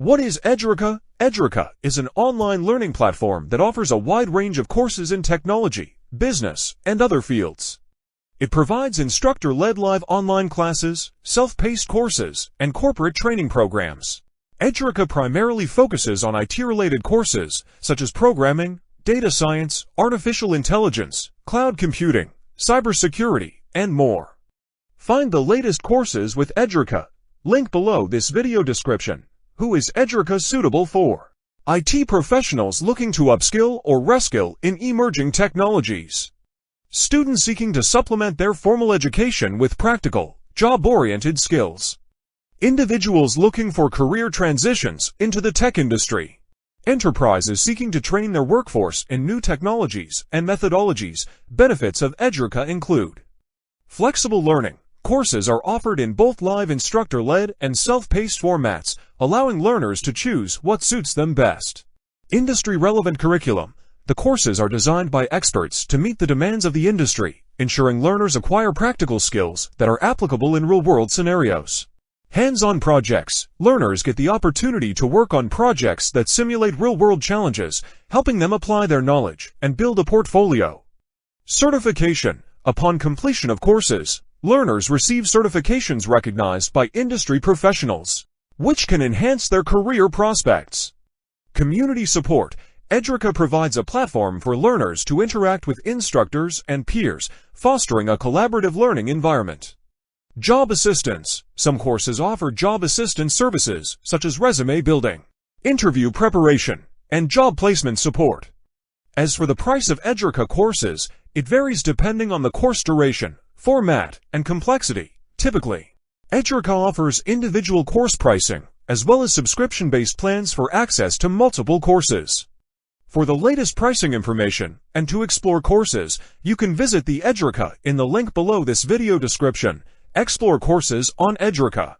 What is Edureka? Edureka is an online learning platform that offers a wide range of courses in technology, business, and other fields. It provides instructor-led live online classes, self-paced courses, and corporate training programs. Edureka primarily focuses on IT-related courses such as programming, data science, artificial intelligence, cloud computing, cybersecurity, and more. Find the latest courses with Edureka. Link below this video description. Who is Edureka suitable for? IT professionals looking to upskill or reskill in emerging technologies. Students seeking to supplement their formal education with practical, job-oriented skills. Individuals looking for career transitions into the tech industry. Enterprises seeking to train their workforce in new technologies and methodologies. Benefits of Edureka include flexible learning. Courses are offered in both live instructor-led and self-paced formats, allowing learners to choose what suits them best. Industry-relevant curriculum. The courses are designed by experts to meet the demands of the industry, ensuring learners acquire practical skills that are applicable in real-world scenarios. Hands-on projects. Learners get the opportunity to work on projects that simulate real-world challenges, helping them apply their knowledge and build a portfolio. Certification. Upon completion of courses, learners receive certifications recognized by industry professionals, which can enhance their career prospects. Community support. Edureka provides a platform for learners to interact with instructors and peers, fostering a collaborative learning environment. Job assistance. Some courses offer job assistance services, such as resume building, interview preparation, and job placement support. As for the price of Edureka courses, it varies depending on the course duration, format, and complexity. Typically, Edureka offers individual course pricing, as well as subscription-based plans for access to multiple courses. For the latest pricing information, and to explore courses, you can visit the Edureka in the link below this video description. Explore courses on Edureka.